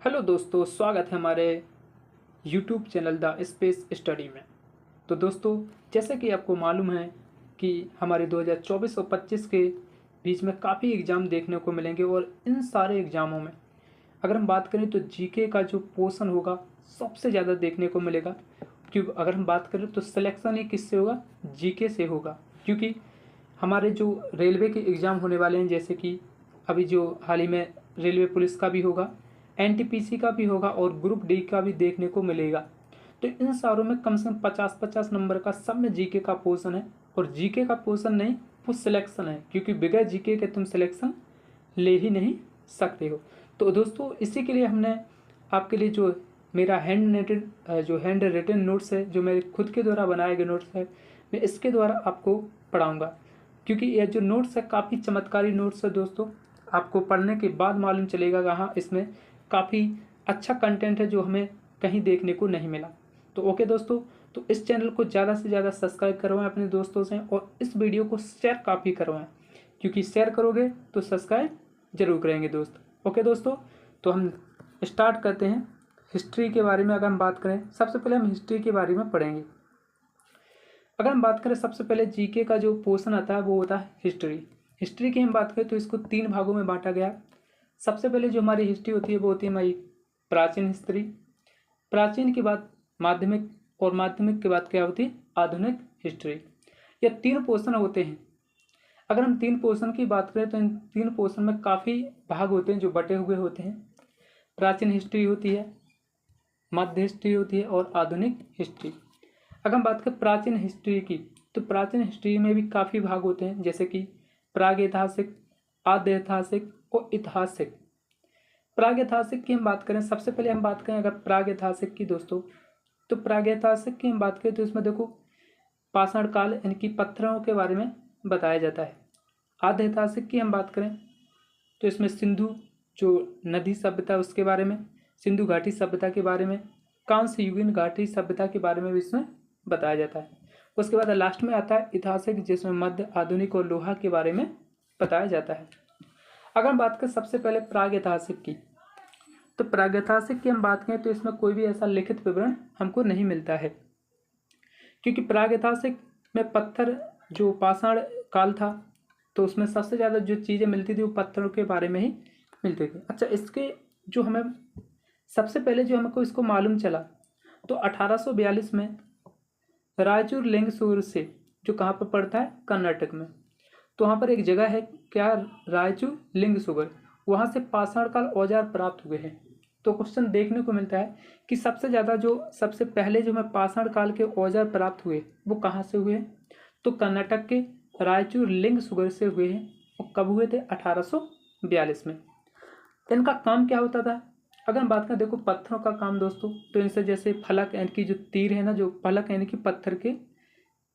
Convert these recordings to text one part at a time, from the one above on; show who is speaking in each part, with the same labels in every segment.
Speaker 1: Hello दोस्तों, स्वागत है हमारे YouTube channel the space study में। तो दोस्तों, जैसे कि आपको मालूम है कि हमारे 2024 और 25 के बीच में काफ़ी एग्ज़ाम देखने को मिलेंगे और इन सारे एग्ज़ामों में अगर हम बात करें तो जीके का जो पोर्शन होगा सबसे ज़्यादा देखने को मिलेगा। क्योंकि अगर हम बात करें तो सिलेक्शन ही किससे होगा, जीके से होगा। क्योंकि हमारे जो रेलवे के एग्ज़ाम होने वाले हैं, जैसे कि अभी जो हाल ही में रेलवे पुलिस का भी होगा, एनटीपीसी का भी होगा और ग्रुप डी का भी देखने को मिलेगा। तो इन सारों में कम से कम 50-50 नंबर का सब में जीके का पोर्शन है। और जीके का पोर्शन नहीं, वो सिलेक्शन है, क्योंकि बगैर जीके के तुम सिलेक्शन ले ही नहीं सकते हो। तो दोस्तों, इसी के लिए हमने आपके लिए जो मेरा हैंड रिटन नोट्स है, जो मेरे खुद के द्वारा बनाए गए नोट्स है, मैं इसके द्वारा आपको पढ़ाऊँगा। क्योंकि यह जो नोट्स है काफ़ी चमत्कारी नोट्स है दोस्तों। आपको पढ़ने के बाद मालूम चलेगा कि हाँ, इसमें काफ़ी अच्छा कंटेंट है जो हमें कहीं देखने को नहीं मिला। तो ओके दोस्तों, तो इस चैनल को ज़्यादा से ज़्यादा सब्सक्राइब करवाएं अपने दोस्तों से और इस वीडियो को शेयर काफ़ी करवाएं, क्योंकि शेयर करोगे तो सब्सक्राइब जरूर करेंगे दोस्त। ओके दोस्तों, तो हम स्टार्ट करते हैं। हिस्ट्री के बारे में अगर हम बात करें, सबसे पहले हम हिस्ट्री के बारे में पढ़ेंगे। अगर हम बात करें, सबसे पहले जीके का जो पोर्शन आता है वो होता है हिस्ट्री। हिस्ट्री की हम बात करें तो इसको 3 भागों में बांटा गया है। सबसे पहले जो हमारी हिस्ट्री होती है वो होती है हमारी प्राचीन हिस्ट्री। प्राचीन के बाद माध्यमिक और माध्यमिक के बाद क्या होती है, आधुनिक हिस्ट्री। ये 3 पोर्शन होते हैं। अगर हम 3 पोर्शन की बात करें तो इन 3 पोर्शन में काफ़ी भाग होते हैं जो बटे हुए होते हैं। प्राचीन हिस्ट्री होती है, मध्य हिस्ट्री होती है और आधुनिक हिस्ट्री। अगर हम बात करें प्राचीन हिस्ट्री की, तो प्राचीन हिस्ट्री में भी काफ़ी भाग होते हैं, जैसे कि प्रागैतिहासिक, आद्य ऐतिहासिक और ऐतिहासिक। प्रागैतिहासिक की हम बात करें, सबसे पहले हम बात करें अगर प्रागैतिहासिक की दोस्तों, तो प्रागैतिहासिक की हम बात करें तो इसमें देखो पाषाण काल यानी कि पत्थरों के बारे में बताया जाता है। आद्य ऐतिहासिक की हम बात करें तो इसमें सिंधु जो नदी सभ्यता उसके बारे में, सिंधु घाटी सभ्यता के बारे में, कांस्य युगीन घाटी सभ्यता के बारे में भी इसमें बताया जाता है। उसके बाद लास्ट में आता है ऐतिहासिक, जिसमें मध्य, आधुनिक और लोहा के बारे में बताया जाता है। अगर हम बात करें सबसे पहले प्रागैतिहासिक की, तो प्रागैतिहासिक की हम बात करें तो इसमें कोई भी ऐसा लिखित विवरण हमको नहीं मिलता है, क्योंकि प्रागैतिहासिक में पत्थर जो पाषाण काल था तो उसमें सबसे ज़्यादा जो चीज़ें मिलती थी वो पत्थरों के बारे में ही मिलती थी। अच्छा, इसके जो हमें सबसे पहले जो हमको इसको मालूम चला तो 1842 में रायचूर लिंगसूर से, जो कहाँ पर पड़ता है, कर्नाटक में। तो वहाँ पर एक जगह है क्या, रायचूर लिंगसूर, वहाँ से पाषाण काल औजार प्राप्त हुए हैं। तो क्वेश्चन देखने को मिलता है कि सबसे पहले जो हमें पाषाण काल के औजार प्राप्त हुए वो कहाँ से हुए हैं, तो कर्नाटक के रायचूर लिंगसूर से हुए हैं। और कब हुए थे, 1842 में। इनका काम क्या होता था, अगर हम बात करें देखो पत्थरों का काम दोस्तों, तो इनसे जैसे फलक यानी कि जो तीर है ना, जो फलक यानी कि पत्थर के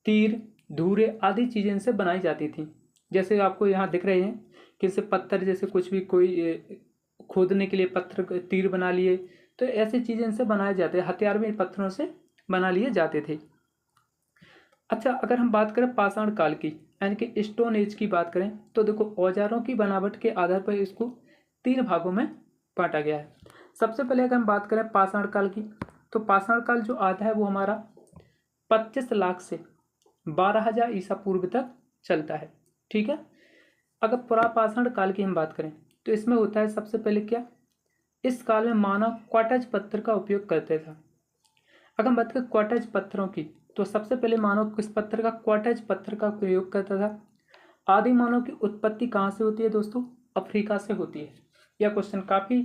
Speaker 1: तीर, धूरे आदि चीज़ें इनसे बनाई जाती थी। जैसे आपको यहाँ दिख रहे हैं कि इनसे पत्थर, जैसे कुछ भी कोई खोदने के लिए पत्थर तीर बना लिए, तो ऐसी चीज़ें इनसे बनाए जाते हैं। हथियार भी पत्थरों से बना लिए जाते थे। अच्छा, अगर हम बात करें पाषाण काल की यानी कि स्टोन एज की बात करें, तो देखो औजारों की बनावट के आधार पर इसको 3 भागों में बांटा गया है। सबसे पहले अगर हम बात करें पाषाण काल की, तो पाषाण काल जो आता है वो हमारा 25 लाख से 12,000 ईसा पूर्व तक चलता है। ठीक है। अगर पुरापाषाण काल की हम बात करें तो इसमें होता है सबसे पहले क्या, इस काल में मानव क्वार्टज पत्थर का उपयोग करते था। अगर हम बात करें क्वार्टज पत्थरों की, तो सबसे पहले मानव किस पत्थर का, क्वार्टज पत्थर का प्रयोग करता था। आदि मानव की उत्पत्ति कहाँ से होती है दोस्तों, अफ्रीका से होती है। यह क्वेश्चन काफ़ी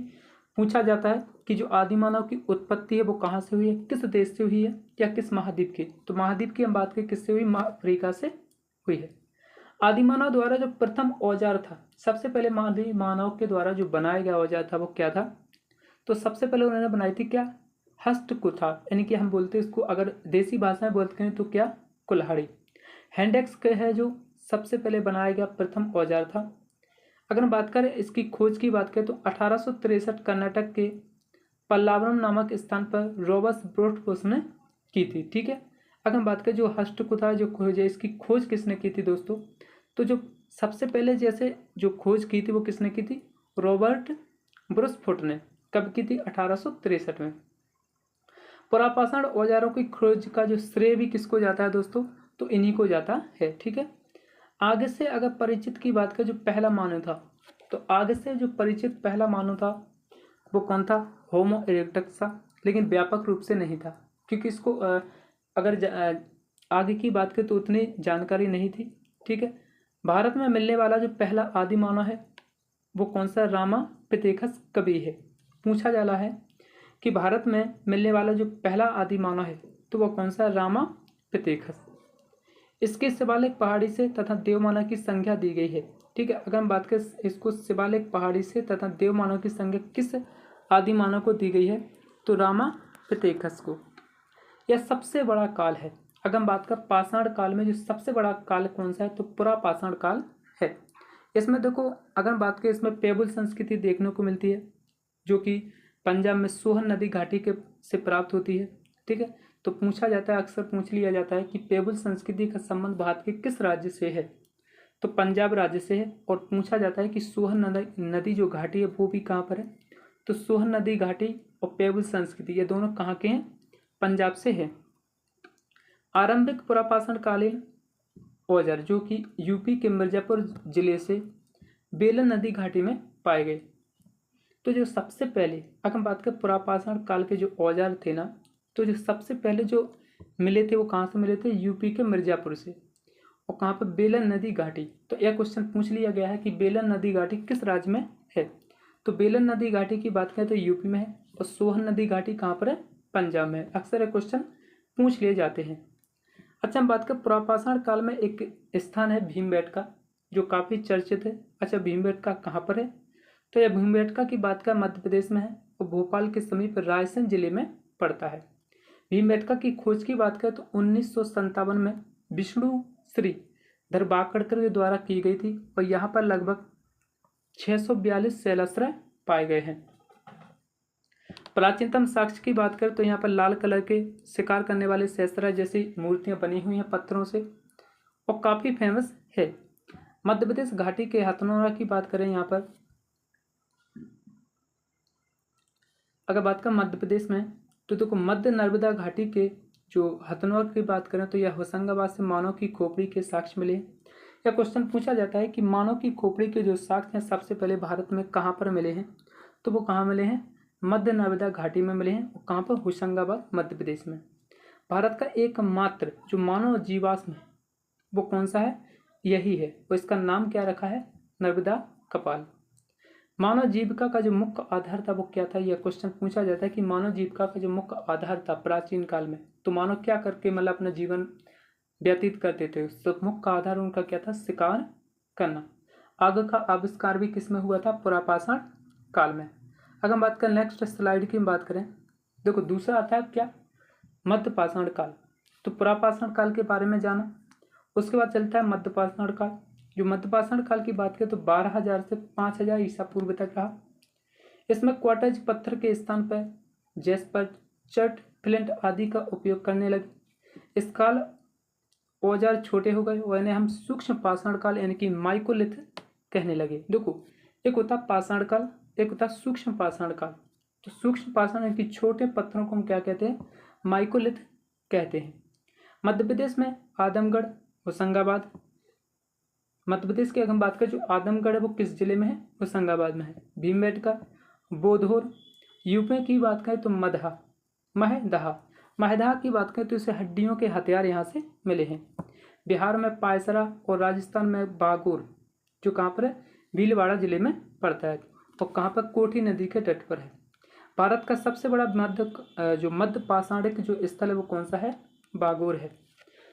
Speaker 1: पूछा जाता है कि जो आदि मानव की उत्पत्ति है वो कहाँ से हुई है, किस देश से हुई है या किस महाद्वीप की। तो महाद्वीप की हम बात करें किससे हुई, अफ्रीका से हुई है। आदि मानव द्वारा जो प्रथम औजार था, सबसे पहले आदि मानव के द्वारा जो बनाया गया औजार था वो क्या था, तो सबसे पहले उन्होंने बनाई थी क्या, हस्तकुथा, यानी कि हम बोलते हैं इसको, अगर देसी भाषा में बोलते हैं तो क्या, कुल्हाड़ी। हैंडेक्स के है जो सबसे पहले बनाया गया प्रथम औजार था। अगर हम बात करें इसकी खोज की बात करें तो 1863 कर्नाटक के पल्लावरम नामक स्थान पर रॉबर्ट ब्रोडफोर्स ने की थी। ठीक है। अगर हम बात करें जो हस्तकुथा जो खोज है, इसकी खोज किसने की थी दोस्तों, तो जो सबसे पहले जैसे जो खोज की थी वो किसने की थी, रॉबर्ट ब्रुसफुट ने कब की थी? 1863 में। पुरापाषाण औजारों की खोज का जो श्रेय भी किसको जाता है दोस्तों? तो इन्हीं को जाता है। ठीक है, आगे से अगर परिचित की बात करें, जो पहला मानव था, तो आगे से जो परिचित पहला मानव था वो कौन था? होमो इरेक्टस था, लेकिन व्यापक रूप से नहीं था, क्योंकि इसको आगे की बात करें तो उतनी जानकारी नहीं थी। ठीक है, भारत में मिलने वाला जो पहला आदि मानव है वो कौन सा? रामापिथेकस कभी है। पूछा जाला है कि भारत में मिलने वाला जो पहला आदि मानव है तो वो कौन सा? रामापिथेकस। इसके शिवालिक पहाड़ी से तथा देवमानव की संख्या दी गई है। ठीक है, अगर हम बात करें इसको शिवालिक पहाड़ी से तथा देवमानव की संख्या किस आदि मानव को दी गई है? तो रामापिथेकस को। यह सबसे बड़ा काल है। अगर हम बात करें पाषाण काल में जो सबसे बड़ा काल कौन सा है? तो पुरापाषाण काल है। इसमें देखो, अगर हम बात करें, इसमें पेबुल संस्कृति देखने को मिलती है, जो कि पंजाब में सोहन नदी घाटी के से प्राप्त होती है। ठीक है, तो पूछा जाता है, अक्सर पूछ लिया जाता है कि पेबुल संस्कृति का संबंध भारत के किस राज्य से है? तो पंजाब राज्य से है। और पूछा जाता है कि सोहन नदी जो घाटी है वो भी कहाँ पर है? तो सोहन नदी घाटी और पेबुल संस्कृति ये दोनों कहाँ के हैं? पंजाब से है। आरंभिक पुरापाषाण कालीन औजार जो कि यूपी के मिर्जापुर जिले से बेलन नदी घाटी में पाए गए। तो जो सबसे पहले अगर हम बात करें पुरापाषाण काल के जो औजार थे ना, तो जो सबसे पहले जो मिले थे वो कहाँ से मिले थे? यूपी के मिर्जापुर से। और कहाँ पर? बेलन नदी घाटी। तो यह क्वेश्चन पूछ लिया गया है कि बेलन नदी घाटी किस राज्य में है? तो बेलन नदी घाटी की बात करें तो यूपी में है, और सोहन नदी घाटी कहाँ पर है? पंजाब में है। अक्सर ये क्वेश्चन पूछ लिए जाते हैं। अच्छा, हम बात करें पुरापाषाण काल में एक स्थान है भीमबेटका, जो काफ़ी चर्चित है। अच्छा, भीमबेटका कहाँ पर है? तो यह भीमबेटका की बात करें मध्य प्रदेश में है और भोपाल के समीप रायसेन जिले में पड़ता है। भीमबेटका की खोज की बात करें तो 1957 में विष्णु श्री धरबाकड़कर के द्वारा की गई थी, और यहाँ पर लगभग 642 शैलाश्रय पाए गए हैं। प्राचीनतम साक्ष्य की बात करें तो यहाँ पर लाल कलर के शिकार करने वाले शैलाश्रय जैसी मूर्तियां बनी हुई हैं पत्थरों से, और काफ़ी फेमस है। मध्य प्रदेश घाटी के हथनोरा की बात करें, यहाँ पर अगर बात करें मध्य प्रदेश में, तो देखो मध्य नर्मदा घाटी के जो हथनोर की बात करें तो यह होशंगाबाद से मानव की खोपड़ी के साक्ष्य मिले। यह क्वेश्चन पूछा जाता है कि मानव की खोपड़ी के जो साक्ष्य हैं सबसे पहले भारत में कहाँ पर मिले हैं? तो वो कहाँ मिले हैं? मध्य नर्मदा घाटी में मिले हैं। और कहाँ पर? होशंगाबाद, मध्य प्रदेश में। भारत का एकमात्र जो मानव जीवाश्म है वो कौन सा है? यही है, और इसका नाम क्या रखा है? नर्मदा कपाल। मानव जीविका का जो मुख्य आधार था वो क्या था? यह क्वेश्चन पूछा जाता है कि मानव जीविका का जो मुख्य आधार था प्राचीन काल में, तो मानव क्या करके मतलब अपना जीवन व्यतीत करते थे? तो मुख्य आधार उनका क्या था? शिकार करना। आग का आविष्कार भी किसमें हुआ था? पुरापाषाण काल में। अगर हम बात करें नेक्स्ट स्लाइड की बात करें, देखो दूसरा आता है क्या? मध्यपाषाण काल। तो पुरापाषाण काल के बारे में जाना, उसके बाद चलता है मध्यपाषाण काल। जो मध्यपाषाण काल की बात करें तो 12,000 से 5,000 ईसा पूर्व तक रहा। इसमें क्वार्टज पत्थर के स्थान पर जैस्पर, चट, फ्लिंट आदि का उपयोग करने लगे। इस काल औजार छोटे हो गए और इन्हें हम सूक्ष्म पाषाण काल यानी कि माइकोलिथ कहने लगे। देखो, एक होता पाषाण काल, एक होता सूक्ष्म पाषाण काल। तो सूक्ष्म पाषाण यानी कि छोटे पत्थरों को हम क्या कहते हैं? माइकोलिथ कहते हैं। मध्य प्रदेश में आदमगढ़, होशंगाबाद। मध्य प्रदेश की अगर हम बात करें, जो आदमगढ़ है वो किस जिले में है? होशंगाबाद में है। भीमबेटका, बोधोर। यूपी की बात करें तो महदहा। महदहा की बात करें तो इसे हड्डियों के हथियार यहाँ से मिले हैं। बिहार में पायसरा और राजस्थान में बागोर, जो कहाँ पर है? भीलवाड़ा जिले में पड़ता है, और कहाँ पर? कोठी नदी के तट पर है। भारत का सबसे बड़ा मध्य पाषाणिक जो स्थल है वो कौन सा है? बागोर है।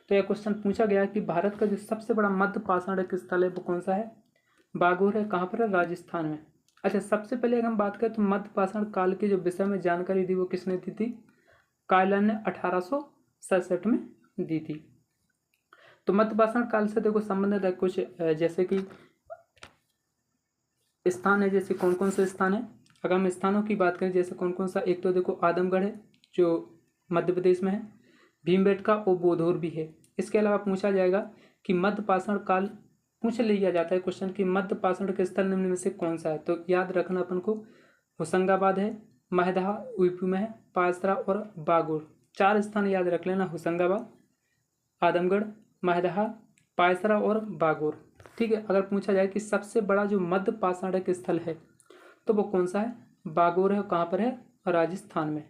Speaker 1: तो यह क्वेश्चन पूछा गया कि भारत का जो सबसे बड़ा मध्य पाषाणिक स्थल है वो कौन सा है? बागोर है। कहाँ पर है? राजस्थान में। अच्छा, सबसे पहले अगर हम बात करें तो मध्य पाषाण काल के जो विषय में जानकारी दी वो किसने दी थी? कायलन ने 1867 में दी थी। तो मध्य पाषाण काल से देखो संबंधित है कुछ जैसे कि स्थान है, जैसे कौन कौन से स्थान है? अगर हम स्थानों की बात करें जैसे कौन कौन सा, एक तो देखो आदमगढ़ है जो मध्य प्रदेश में है, भीमबेटका और बोधोर भी है। इसके अलावा पूछा जाएगा कि मध्य पाषाण काल, पूछ लिया जाता है क्वेश्चन कि मध्य पाषाण के स्थल निम्न में से कौन सा है? तो याद रखना अपन को, होशंगाबाद है, महदहा यूपी में है, पायसरा और बागोर। 4 स्थान याद रख लेना, होशंगाबाद, आदमगढ़, महदहा, पायसरा और बागोर। ठीक है। अगर पूछा जाए कि सबसे बड़ा जो मध्य पाषाणिक स्थल है तो वो कौन सा है? बागोर है। कहाँ पर है? राजस्थान में।